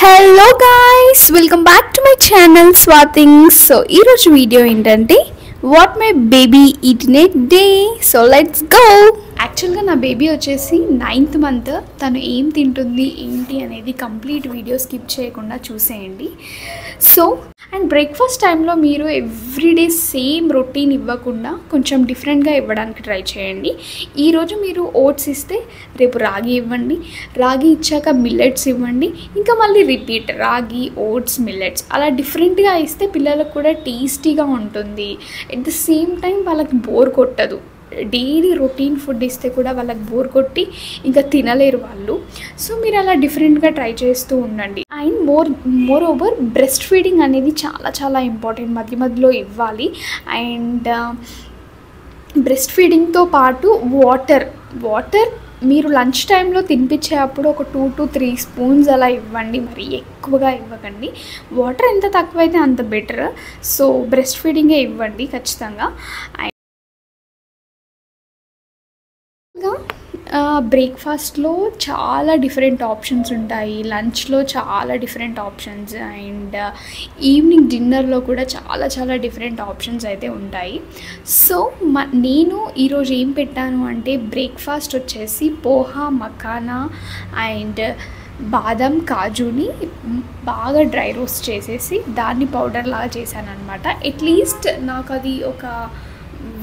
Hello guys, welcome back to my channel స్వాతింగ్స్. So ఈరోజు video ఏంటంటే what my baby eat in a day. So let's go. యాక్చువల్గా నా baby వచ్చేసి 9th month. తను ఏం తింటుంది ఏంటి అనేది కంప్లీట్ వీడియో స్కిప్ చేయకుండా చూసేయండి. సో అండ్ బ్రేక్ఫాస్ట్ టైంలో మీరు ఎవ్రీడే సేమ్ రొటీన్ ఇవ్వకుండా కొంచెం డిఫరెంట్గా ఇవ్వడానికి ట్రై చేయండి. ఈరోజు మీరు ఓట్స్ ఇస్తే రేపు రాగి ఇవ్వండి, రాగి ఇచ్చాక మిల్లెట్స్ ఇవ్వండి, ఇంకా మళ్ళీ రిపీట్ రాగి ఓట్స్ మిల్లెట్స్. అలా డిఫరెంట్గా ఇస్తే పిల్లలకు కూడా టేస్టీగా ఉంటుంది. ఎట్ ద సేమ్ టైం వాళ్ళకి బోర్ కొట్టదు. డైలీ రొటీన్ ఫుడ్ ఇస్తే కూడా వాళ్ళకి బోర్ కొట్టి ఇంకా తినలేరు వాళ్ళు. సో మీరు అలా డిఫరెంట్గా ట్రై చేస్తూ ఉండండి. And more over breast feeding అనేది చాలా చాలా ఇంపార్టెంట్. మధ్య మధ్యలో ఇవ్వాలి. అండ్ బ్రెస్ట్ ఫీడింగ్తో పాటు వాటర్ మీరు లంచ్ టైంలో తినిపించేటప్పుడు ఒక 2 to 3 spoons అలా ఇవ్వండి. మరి ఎక్కువగా ఇవ్వకండి. వాటర్ ఎంత తక్కువైతే అంత బెటర్. సో బ్రెస్ట్ ఫీడింగే ఇవ్వండి ఖచ్చితంగా. బ్రేక్ఫాస్ట్లో చాలా డిఫరెంట్ ఆప్షన్స్ ఉంటాయి, లంచ్లో చాలా డిఫరెంట్ ఆప్షన్స్, అండ్ ఈవినింగ్ డిన్నర్లో కూడా చాలా చాలా డిఫరెంట్ ఆప్షన్స్ అయితే ఉంటాయి. సో నేను ఈరోజు ఏం పెట్టాను అంటే బ్రేక్ఫాస్ట్ వచ్చేసి పోహా, మఖానా అండ్ బాదం, కాజుని బాగా డ్రై రోస్ట్ చేసేసి దాన్ని పౌడర్ లాగా చేశాను అనమాట. అట్లీస్ట్ నాకు అది ఒక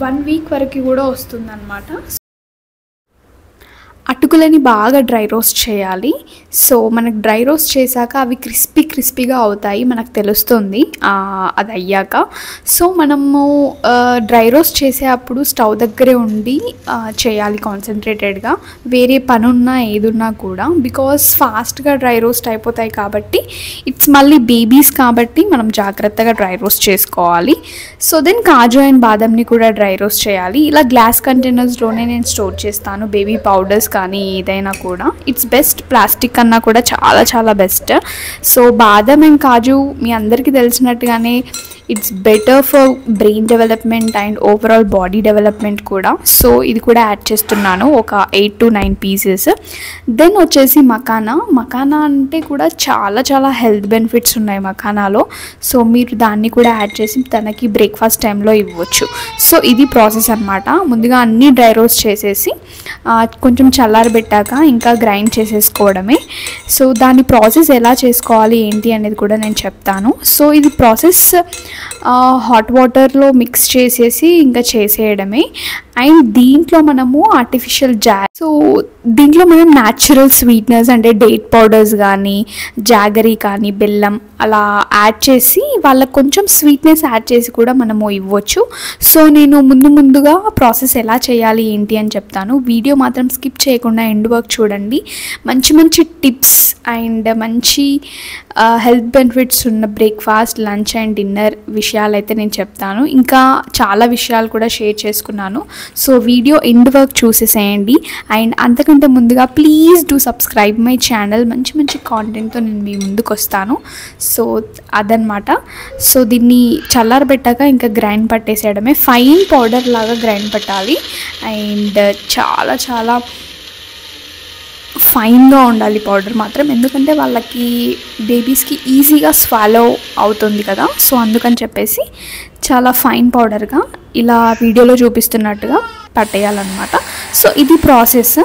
1 week వరకు కూడా వస్తుందన్నమాట. అటుకులని బాగా డ్రై రోస్ట్ చేయాలి. సో మనకు డ్రై రోస్ట్ చేశాక అవి క్రిస్పీగా అవుతాయి, మనకు తెలుస్తుంది అది అయ్యాక. సో మనము డ్రై రోస్ట్ చేసేటప్పుడు స్టవ్ దగ్గరే ఉండి చేయాలి కాన్సన్ట్రేటెడ్గా. వేరే పని ఉన్నా ఏదున్నా కూడా, బికాస్ ఫాస్ట్గా డ్రై రోస్ట్ అయిపోతాయి కాబట్టి. ఇట్స్ మళ్ళీ బేబీస్ కాబట్టి మనం జాగ్రత్తగా డ్రై రోస్ట్ చేసుకోవాలి. సో దెన్ కాజు అండ్ బాదంని కూడా డ్రై రోస్ట్ చేయాలి. ఇలా గ్లాస్ కంటైనర్స్లోనే నేను స్టోర్ చేస్తాను బేబీ పౌడర్స్ కానీ ఏదైనా కూడా. ఇట్స్ బెస్ట్, ప్లాస్టిక్ కన్నా కూడా చాలా చాలా బెస్ట్. సో బాదం అండ్ కాజు మీ అందరికీ తెలిసినట్టుగానే it's better for brain development and overall body development కూడా. సో ఇది కూడా యాడ్ చేస్తున్నాను, ఒక 8 to 9 pieces. దెన్ వచ్చేసి మఖానా అంటే కూడా చాలా చాలా హెల్త్ బెనిఫిట్స్ ఉన్నాయి మఖానాలో. సో మీరు దాన్ని కూడా యాడ్ చేసి తనకి బ్రేక్ఫాస్ట్ టైంలో ఇవ్వచ్చు. సో ఇది ప్రాసెస్ అనమాట. ముందుగా అన్నీ డ్రై రోస్ట్ చేసేసి కొంచెం చల్లారబెట్టాక ఇంకా గ్రైండ్ చేసేసుకోవడమే. సో దాని ప్రాసెస్ ఎలా చేసుకోవాలి ఏంటి అనేది కూడా నేను చెప్తాను. సో ఇది ప్రాసెస్ హాట్ వాటర్లో మిక్స్ చేసేసి ఇంకా చేసేయడమే. అండ్ దీంట్లో మనము ఆర్టిఫిషియల్ సో దీంట్లో మనం న్యాచురల్ స్వీట్నెస్ అంటే డేట్ పౌడర్స్ కానీ జాగరీ కానీ బెల్లం అలా యాడ్ చేసి వాళ్ళకి కొంచెం స్వీట్నెస్ యాడ్ చేసి కూడా మనము ఇవ్వచ్చు. సో నేను ముందుగా ప్రాసెస్ ఎలా చేయాలి ఏంటి అని చెప్తాను. వీడియో మాత్రం స్కిప్ చేయకుండా ఎండ్ వరకు చూడండి. మంచి టిప్స్ అండ్ మంచి హెల్త్ బెనిఫిట్స్ ఉన్న బ్రేక్ఫాస్ట్, లంచ్ అండ్ డిన్నర్ విషయాలు అయితే నేను చెప్తాను. ఇంకా చాలా విషయాలు కూడా షేర్ చేసుకున్నాను. సో వీడియో ఎండ్ వరకు చూసేసేయండి. అండ్ అంతకంటే ముందుగా please do subscribe my channel. మంచి కాంటెంట్తో నేను మీ ముందుకు వస్తాను. సో అదనమాట. సో దీన్ని చల్లారబెట్టాక ఇంకా గ్రైండ్ పట్టేసేయడమే. ఫైన్ పౌడర్ లాగా గ్రైండ్ పట్టాలి. అండ్ చాలా చాలా ఫైన్గా ఉండాలి పౌడర్ మాత్రం, ఎందుకంటే వాళ్ళకి బేబీస్కి ఈజీగా స్వాలో అవుతుంది కదా. సో అందుకని చెప్పేసి చాలా ఫైన్ పౌడర్గా ఇలా వీడియోలో చూపిస్తున్నట్టుగా పట్టేయాలన్నమాట. సో ఇది ప్రాసెస్.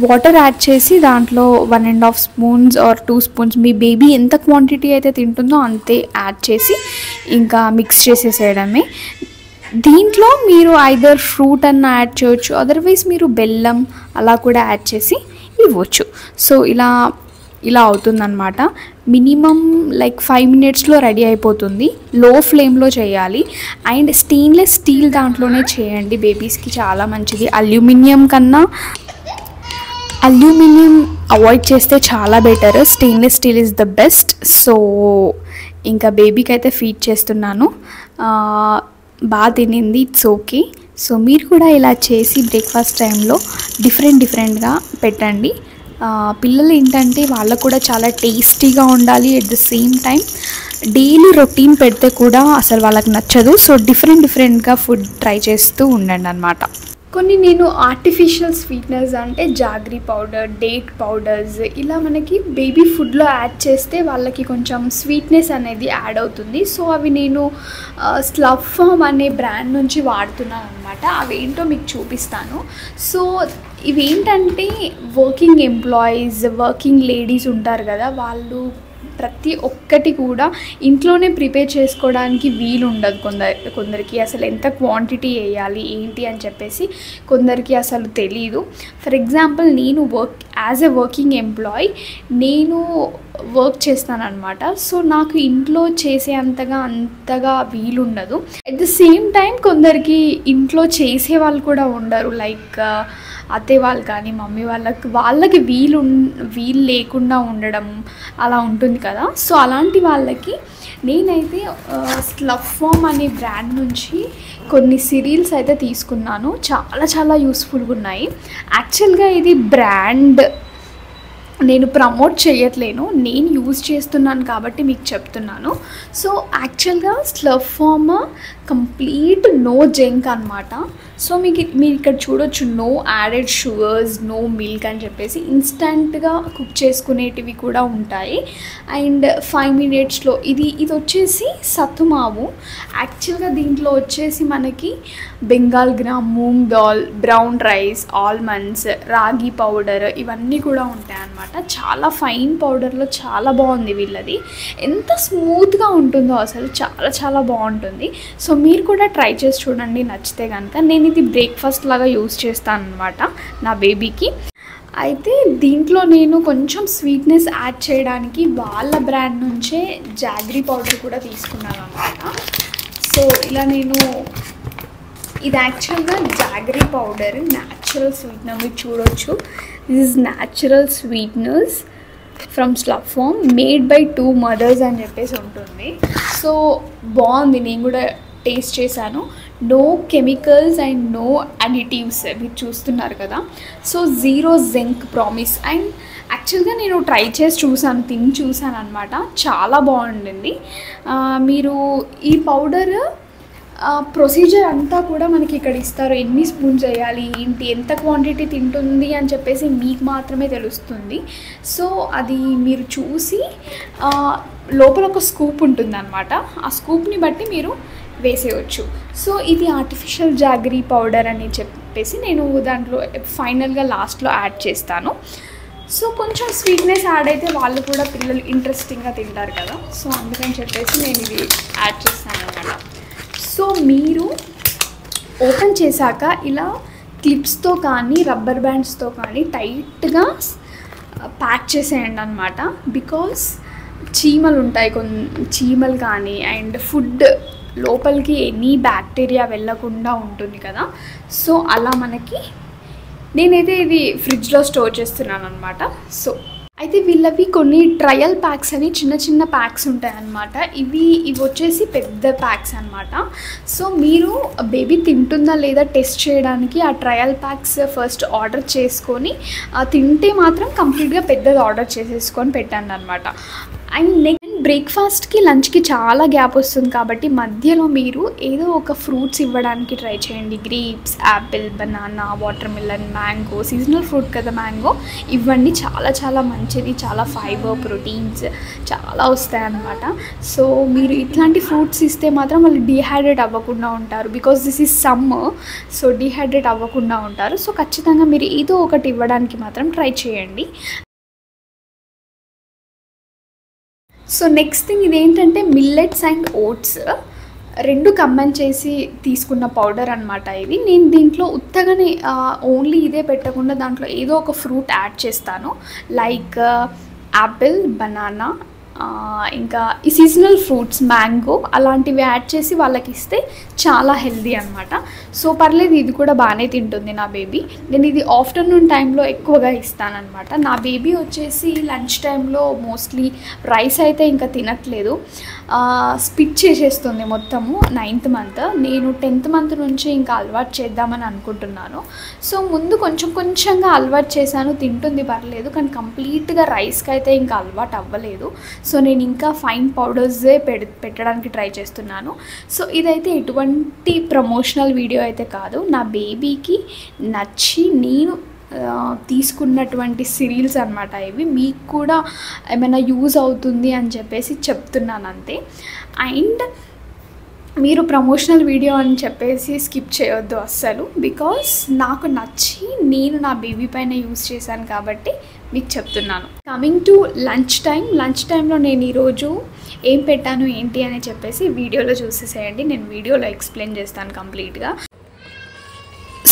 వాటర్ యాడ్ చేసి దాంట్లో 1.5 spoons or 2 spoons me baby ఎంత క్వాంటిటీ అయితే తింటుందో అంతే యాడ్ చేసి ఇంకా మిక్స్ చేసేసేయడమే. దీంట్లో మీరు ఐదర్ ఫ్రూట్ అన్న యాడ్ చేయొచ్చు, అదర్వైజ్ మీరు బెల్లం అలా కూడా యాడ్ చేసి ఇవ్వచ్చు. సో ఇలా అవుతుందన్నమాట. మినిమం లైక్ 5 minutesలో రెడీ అయిపోతుంది. లో ఫ్లేమ్లో చేయాలి. అండ్ స్టెయిన్లెస్ స్టీల్ దాంట్లోనే చేయండి, బేబీస్కి చాలా మంచిది. అల్యూమినియం అవాయిడ్ చేస్తే చాలా better. Stainless steel is the best. So ఇంకా బేబీకి అయితే ఫీడ్ చేస్తున్నాను. బాగా తినింది, ఇట్స్ ఓకే. సో మీరు కూడా ఇలా చేసి బ్రేక్ఫాస్ట్ టైంలో డిఫరెంట్గా పెట్టండి. పిల్లలు ఏంటంటే వాళ్ళకు కూడా చాలా టేస్టీగా ఉండాలి. At the same time daily routine పెడితే కూడా అసలు వాళ్ళకి నచ్చదు. సో డిఫరెంట్గా ఫుడ్ ట్రై చేస్తూ ఉండండి అన్నమాట. కొన్ని నేను ఆర్టిఫిషియల్ స్వీట్నర్స్ అంటే జాగ్రీ పౌడర్, డేట్ పౌడర్స్ ఇలా మనకి బేబీ ఫుడ్లో యాడ్ చేస్తే వాళ్ళకి కొంచెం స్వీట్నెస్ అనేది యాడ్ అవుతుంది. సో అవి నేను స్లవ్ ఫార్మ్ అనే బ్రాండ్ నుంచి వాడుతున్నాను అనమాట. అవి ఏంటో మీకు చూపిస్తాను. సో ఇవేంటంటే వర్కింగ్ ఎంప్లాయీస్, వర్కింగ్ లేడీస్ ఉంటారు కదా, వాళ్ళు ప్రతి ఒక్కటి కూడా ఇంట్లోనే ప్రిపేర్ చేసుకోవడానికి వీలు ఉండదు. కొందరికి అసలు ఎంత క్వాంటిటీ వేయాలి ఏంటి అని చెప్పేసి కొందరికి అసలు తెలీదు. ఫర్ ఎగ్జాంపుల్ నేను యాజ్ ఎ వర్కింగ్ ఎంప్లాయీ నేను వర్క్ చేస్తానన్నమాట. సో నాకు ఇంట్లో చేసే అంతగా వీలుండదు. అట్ ద సేమ్ టైం కొందరికి ఇంట్లో చేసే వాళ్ళు కూడా ఉండరు. లైక్ అత్తయ్య వాళ్ళు కానీ మమ్మీ వాళ్ళకి వీలు లేకుండా ఉండడం అలా ఉంటుంది కదా. సో అలాంటి వాళ్ళకి నేనైతే స్లవ్ ఫార్మ్ అనే బ్రాండ్ నుంచి కొన్ని సిరీల్స్ అయితే తీసుకున్నాను. చాలా యూస్ఫుల్గా ఉన్నాయి. యాక్చువల్గా ఇది బ్రాండ్ నేను ప్రమోట్ చేయట్లేను, నేను యూజ్ చేస్తున్నాను కాబట్టి మీకు చెప్తున్నాను. సో యాక్చువల్గా Slurrp Farm complete no junk అనమాట. సో మీరు ఇక్కడ చూడొచ్చు, no added sugars, no milk అని చెప్పేసి ఇన్స్టంట్గా కుక్ చేసుకునేటివి కూడా ఉంటాయి. అండ్ 5 minutesలో ఇది వచ్చేసి సత్తుమావు. యాక్చువల్గా దీంట్లో వచ్చేసి మనకి Bengal gram, moong dal, brown rice, almonds, రాగి పౌడర్ ఇవన్నీ కూడా ఉంటాయి అన్నమాట. చాలా ఫైన్ పౌడర్లో చాలా బాగుంది వీళ్ళది. ఎంత స్మూత్గా ఉంటుందో అసలు చాలా బాగుంటుంది. సో మీరు కూడా ట్రై చేసి చూడండి నచ్చితే కనుక. నేను ఇది బ్రేక్ఫాస్ట్ లాగా యూజ్ చేస్తాను అనమాట నా బేబీకి. అయితే దీంట్లో నేను కొంచెం స్వీట్నెస్ యాడ్ చేయడానికి వాళ్ళ బ్రాండ్ నుంచే జాగ్రీ పౌడర్ కూడా తీసుకున్నాను అనమాట. సో ఇలా ఇది యాక్చువల్గా జాగ్రీ పౌడర్ న్యాచురల్ స్వీట్నర్. మీరు చూడొచ్చు, this is natural sweeteners from Slurrp Farm made by 2 mothers అని చెప్పేసి ఉంటుంది. సో బాగుంది, నేను కూడా టేస్ట్ చేశాను. No chemicals and no additives మీరు చూస్తున్నారు కదా. So 0 zinc promise. అండ్ యాక్చువల్గా నేను ట్రై చేసి తిని చూసాను అనమాట. చాలా బాగుండింది. మీరు ఈ పౌడర్ ప్రొసీజర్ అంతా కూడా మనకి ఇక్కడ ఇస్తారు. ఎన్ని స్పూన్స్ వేయాలి ఏంటి, ఎంత క్వాంటిటీ తింటుంది అని చెప్పేసి మీకు మాత్రమే తెలుస్తుంది. సో అది మీరు చూసి లోపల ఒక స్కూప్ ఉంటుందన్నమాట. ఆ స్కూప్ని బట్టి మీరు వేసేయచ్చు. సో ఇది ఆర్టిఫిషియల్ జాగ్రీ పౌడర్ అని చెప్పేసి నేను దాంట్లో ఫైనల్గా లాస్ట్లో యాడ్ చేస్తాను. సో కొంచెం స్వీట్నెస్ యాడ్ అయితే వాళ్ళు కూడా పిల్లలు ఇంట్రెస్టింగ్గా తింటారు కదా. సో అందుకని చెప్పేసి నేను ఇది యాడ్ చేస్తాను అన్నమాట. సో మీరు ఓపెన్ చేశాక ఇలా క్లిప్స్తో కానీ రబ్బర్ బ్యాండ్స్తో కానీ టైట్గా ప్యాక్ చేసేయండి అనమాట. బికాస్ చీమలు ఉంటాయి, చీమలు కానీ అండ్ ఫుడ్ లోపలికి ఎనీ బ్యాక్టీరియా వెళ్ళకుండా ఉంటుంది కదా. సో అలా నేనైతే ఇది ఫ్రిడ్జ్లో స్టోర్ చేస్తున్నాను అనమాట. సో అయితే వీళ్ళవి కొన్ని ట్రయల్ ప్యాక్స్ అని చిన్న ప్యాక్స్ ఉంటాయి అన్నమాట. ఇవి వచ్చేసి పెద్ద ప్యాక్స్ అనమాట. సో మీరు బేబీ తింటుందా లేదా టెస్ట్ చేయడానికి ఆ ట్రయల్ ప్యాక్స్ ఫస్ట్ ఆర్డర్ చేసుకొని తింటే మాత్రం కంప్లీట్గా పెద్దది ఆర్డర్ చేసేసుకొని పెట్టండి అనమాట. అండ్ నెక్స్ట్ బ్రేక్ఫాస్ట్కి లంచ్కి చాలా గ్యాప్ వస్తుంది కాబట్టి మధ్యలో మీరు ఏదో ఒక ఫ్రూట్స్ ఇవ్వడానికి ట్రై చేయండి. Grapes, Apple, banana, water melon, mango, seasonal fruit కదా మ్యాంగో, ఇవన్నీ చాలా మంచిది. చాలా ఫైబర్, ప్రోటీన్స్ చాలా వస్తాయి అన్నమాట. సో మీరు ఇట్లాంటి ఫ్రూట్స్ ఇస్తే మాత్రం వాళ్ళు డీహైడ్రేట్ అవ్వకుండా ఉంటారు. Because this is summer, so dehydrate అవ్వకుండా ఉంటారు. సో ఖచ్చితంగా మీరు ఏదో ఒకటి ఇవ్వడానికి మాత్రం ట్రై చేయండి. సో నెక్స్ట్ థింగ్ ఇదేంటంటే మిల్లెట్స్ అండ్ ఓట్స్ 2 కంబైన్ చేసి తీసుకున్న పౌడర్ అనమాట ఇది. నేను దీంట్లో ఉత్తగానే ఓన్లీ ఇదే పెట్టకుండా దాంట్లో ఏదో ఒక ఫ్రూట్ యాడ్ చేస్తాను. లైక్ యాపిల్, బనానా, ఇంకా ఈ సీజనల్ ఫ్రూట్స్, మ్యాంగో అలాంటివి యాడ్ చేసి వాళ్ళకి ఇస్తే చాలా హెల్దీ అనమాట. సో పర్లేదు, ఇది కూడా బాగానే తింటుంది నా బేబీ. నేను ఇది ఆఫ్టర్నూన్ టైంలో ఎక్కువగా ఇస్తానన్నమాట. నా బేబీ వచ్చేసి లంచ్ టైంలో మోస్ట్లీ రైస్ అయితే ఇంకా తినట్లేదు, స్పిట్ చేసేస్తుంది మొత్తము 9th month. నేను 10th month నుంచి ఇంకా అలవాటు చేద్దామని అనుకుంటున్నాను. సో ముందు కొంచెంగా అలవాటు చేశాను, తింటుంది పర్లేదు, కానీ కంప్లీట్గా రైస్కి అయితే ఇంకా అలవాటు అవ్వలేదు. సో నేను ఇంకా ఫైన్ పౌడర్సే పెట్టడానికి ట్రై చేస్తున్నాను. సో ఇదైతే ఎటువంటి ప్రమోషనల్ వీడియో అయితే కాదు, నా బేబీకి నచ్చి నేను తీసుకున్నటువంటి సిరీల్స్ అనమాట ఇవి. మీకు కూడా ఏమైనా యూజ్ అవుతుంది అని చెప్పేసి చెప్తున్నాను అంతే. అండ్ మీరు ప్రమోషనల్ వీడియో అని చెప్పేసి స్కిప్ చేయొద్దు అస్సలు, బికాస్ నాకు నచ్చి నేను నా బేబీ పైన యూజ్ చేశాను కాబట్టి మీకు చెప్తున్నాను. కమింగ్ టు లంచ్ టైంలో నేను ఈరోజు ఏం పెట్టాను ఏంటి అని చెప్పేసి వీడియోలో చూసేసేయండి. నేను వీడియోలో ఎక్స్ప్లెయిన్ చేస్తాను కంప్లీట్గా.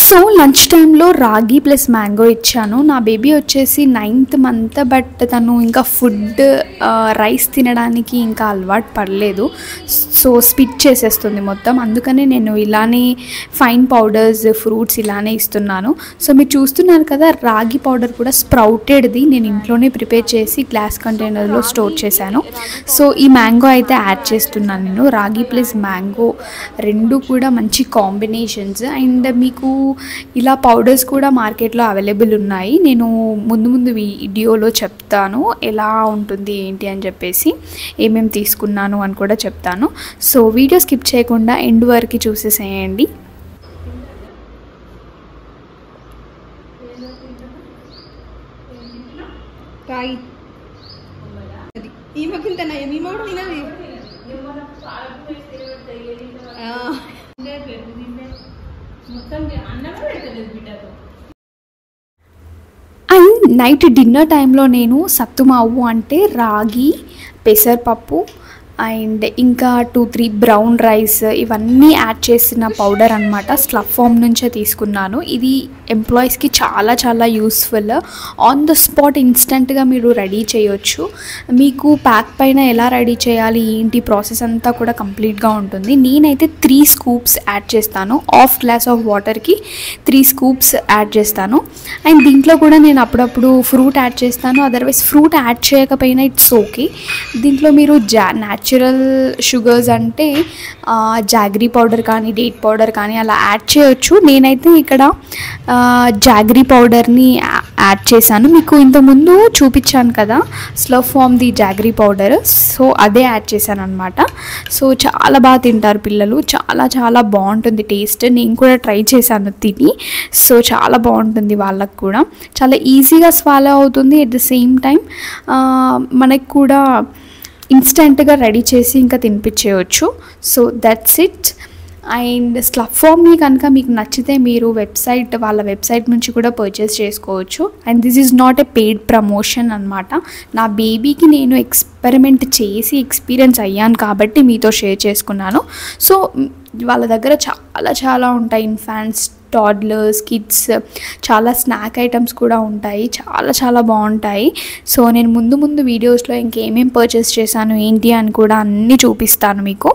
సో లంచ్ టైంలో రాగి ప్లస్ మ్యాంగో ఇచ్చాను. నా బేబీ వచ్చేసి 9th మంత్, బట్ తను ఇంకా ఫుడ్ రైస్ తినడానికి ఇంకా అలవాటు పడలేదు. సో స్పిట్ చేసేస్తుంది మొత్తం. అందుకనే నేను ఇలానే ఫైన్ పౌడర్స్, ఫ్రూట్స్ ఇలానే ఇస్తున్నాను. సో మీరు చూస్తున్నారు కదా, రాగి పౌడర్ కూడా స్ప్రౌటెడ్ది నేను ఇంట్లోనే ప్రిపేర్ చేసి గ్లాస్ కంటైనర్లో స్టోర్ చేశాను. సో ఈ మ్యాంగో అయితే యాడ్ చేస్తున్నాను నేను. రాగి ప్లస్ మ్యాంగో రెండు కూడా మంచి కాంబినేషన్స్. అండ్ మీకు ఇలా పౌడర్స్ కూడా మార్కెట్లో అవైలబుల్ ఉన్నాయి. నేను ముందు వీడియోలో చెప్తాను ఎలా ఉంటుంది ఏంటి అని చెప్పేసి, ఏమేమి తీసుకున్నాను అని కూడా చెప్తాను. సో వీడియో స్కిప్ చేయకుండా ఎండ్ వరకు చూసేసేయండి. అండ్ నైట్ డిన్నర్ టైంలో నేను సత్తుమావు అంటే రాగి, పెసరపప్పు అండ్ ఇంకా 2-3 బ్రౌన్ రైస్ ఇవన్నీ యాడ్ చేసిన పౌడర్ అనమాట. స్లఫ్ ఫామ్ నుంచే తీసుకున్నాను. ఇది ఎంప్లాయీస్కి చాలా యూస్ఫుల్. ఆన్ ద స్పాట్ ఇన్స్టెంట్గా మీరు రెడీ చేయొచ్చు. మీకు ప్యాక్ పైన ఎలా రెడీ చేయాలి ఏంటి ప్రాసెస్ అంతా కూడా కంప్లీట్గా ఉంటుంది. నేనైతే 3 స్కూప్స్ యాడ్ చేస్తాను. హాఫ్ గ్లాస్ ఆఫ్ వాటర్కి 3 స్కూప్స్ యాడ్ చేస్తాను. అండ్ దీంట్లో కూడా నేను అప్పుడప్పుడు ఫ్రూట్ యాడ్ చేస్తాను. అదర్వైజ్ ఫ్రూట్ యాడ్ చేయకపోయినా ఇట్స్ ఓకే. దీంట్లో మీరు న్యాచురల్ షుగర్స్ అంటే జాగ్రీ పౌడర్ కానీ డేట్ పౌడర్ కానీ అలా యాడ్ చేయొచ్చు. నేనైతే ఇక్కడ జాగ్రీ పౌడర్ని యాడ్ చేశాను. మీకు ఇంతకుముందు చూపించాను కదా స్లఫ్ ఫామ్ది జాగ్రీ పౌడర్, సో అదే యాడ్ చేశాను అనమాట. సో చాలా బాగా తింటారు పిల్లలు. చాలా బాగుంటుంది టేస్ట్. నేను కూడా ట్రై చేశాను తిని. సో చాలా బాగుంటుంది వాళ్ళకు కూడా. చాలా ఈజీగా స్వాలో అవుతుంది. అట్ ద సేమ్ టైం మనకు కూడా ఇన్స్టెంట్గా రెడీ చేసి ఇంకా తినిపించేయచ్చు. So that's it. And Slurrp ఫామ్ని కనుక మీకు నచ్చితే మీరు వాళ్ళ వెబ్సైట్ నుంచి కూడా పర్చేస్ చేసుకోవచ్చు. And this is not a paid promotion అనమాట. నా బేబీకి నేను ఎక్స్పెరిమెంట్ చేసి ఎక్స్పీరియన్స్ అయ్యాను కాబట్టి మీతో షేర్ చేసుకున్నాను. సో వాళ్ళ దగ్గర చాలా ఉంటాయి. ఇన్ఫాంట్స్, టాడ్లర్స్, కిడ్స్, చాలా స్నాక్ ఐటమ్స్ కూడా ఉంటాయి. చాలా బాగుంటాయి. సో నేను ముందు వీడియోస్లో ఇంకేమేమి పర్చేస్ చేశాను ఏంటి అని కూడా అన్నీ చూపిస్తాను మీకు.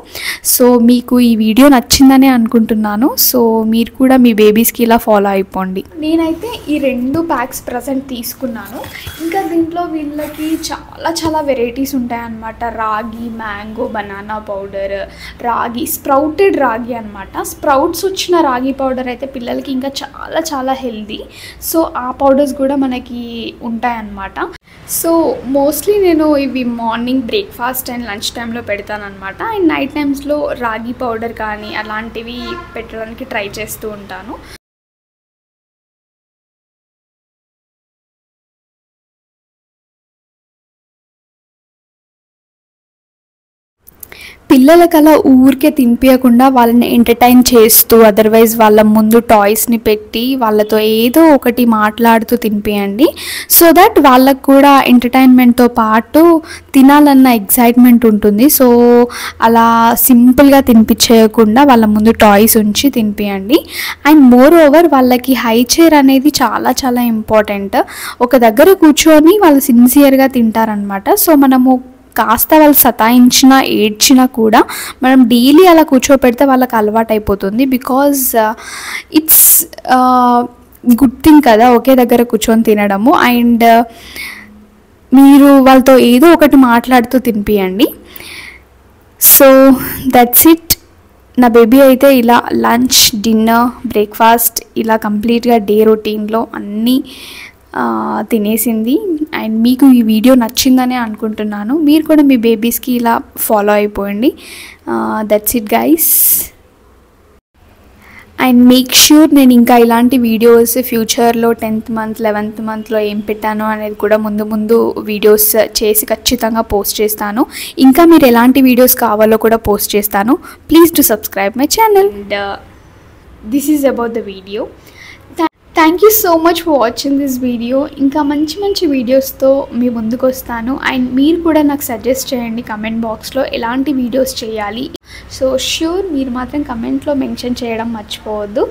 సో మీకు ఈ వీడియో నచ్చిందని అనుకుంటున్నాను. సో మీరు కూడా మీ బేబీస్కి ఇలా ఫాలో అయిపోండి. నేనైతే ఈ 2 ప్యాక్స్ ప్రజెంట్ తీసుకున్నాను. ఇంకా దీంట్లో వీళ్ళకి చాలా వెరైటీస్ ఉంటాయన్నమాట. రాగి, మ్యాంగో, బనానా పౌడర్, రాగి స్ప్రౌటెడ్ రాగి అనమాట. స్ప్రౌట్స్ వచ్చిన రాగి పౌడర్ అయితే పిల్లలకి ఇంకా చాలా హెల్దీ. సో ఆ పౌడర్స్ కూడా మనకి ఉంటాయన్నమాట. సో మోస్ట్లీ నేను ఇవి మార్నింగ్ బ్రేక్ఫాస్ట్ అండ్ లంచ్ టైంలో పెడతాను అనమాట. అండ్ నైట్ టైమ్స్లో రాగి పౌడర్ కానీ అలాంటివి పెట్టడానికి ట్రై చేస్తూ ఉంటాను. పిల్లలకి అలా ఊరికే తినిపించకుండా వాళ్ళని ఎంటర్టైన్ చేస్తూ, అదర్వైజ్ వాళ్ళ ముందు టాయ్స్ని పెట్టి వాళ్ళతో ఏదో ఒకటి మాట్లాడుతూ తినిపియండి. సో దట్ వాళ్ళకు కూడా ఎంటర్టైన్మెంట్తో పాటు తినాలన్న ఎగ్జైట్మెంట్ ఉంటుంది. సో అలా సింపుల్గా తినిపించేయకుండా వాళ్ళ ముందు టాయ్స్ ఉంచి తినిపియండి. అండ్ మోర్ ఓవర్ వాళ్ళకి హై చైర్ అనేది చాలా ఇంపార్టెంట్. ఒక దగ్గర కూర్చొని వాళ్ళు సిన్సియర్గా తింటారనమాట. సో మనము కాస్త వాళ్ళు సతాయించినా ఏడ్చినా కూడా మనం డైలీ అలా కూర్చోపెడితే వాళ్ళకి అలవాటు అయిపోతుంది. బికాజ్ ఇట్స్ గుడ్ థింగ్ కదా ఒకే దగ్గర కూర్చొని తినడము. అండ్ మీరు వాళ్ళతో ఏదో ఒకటి మాట్లాడుతూ తినిపియండి. So that's it. నా బేబీ అయితే ఇలా లంచ్, డిన్నర్, బ్రేక్ఫాస్ట్ ఇలా కంప్లీట్గా డే రొటీన్లో అన్నీ తినేసింది. అండ్ మీకు ఈ వీడియో నచ్చిందనే అనుకుంటున్నాను. మీరు కూడా మీ బేబీస్కి ఇలా ఫాలో అయిపోండి. That's it guys. And make sure నేను ఇంకా ఇలాంటి వీడియోస్ ఫ్యూచర్లో 10th మంత్ 11th మంత్లో ఏం పెట్టానో అనేది కూడా ముందు వీడియోస్ చేసి ఖచ్చితంగా పోస్ట్ చేస్తాను. ఇంకా మీరు ఎలాంటి వీడియోస్ కావాలో కూడా పోస్ట్ చేస్తాను. Please to subscribe my channel. And this is about the video. Thank you so much for watching this video. ఇంకా మంచి వీడియోస్తో మీ ముందుకు వస్తాను. అండ్ మీరు కూడా నాకు సజెస్ట్ చేయండి కమెంట్ బాక్స్లో ఎలాంటి వీడియోస్ చేయాలి. సో ష్యూర్ మీరు మాత్రం కమెంట్లో మెన్షన్ చేయడం మర్చిపోవద్దు.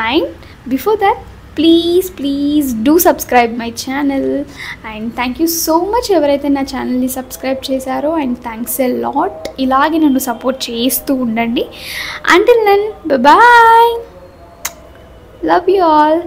And before that please do subscribe my channel. And thank you so much ఎవరైతే నా ఛానల్ని సబ్స్క్రైబ్ చేశారో. And thanks a lot. ఇలాగే నన్ను సపోర్ట్ చేస్తూ ఉండండి. Until then bye. Love you all.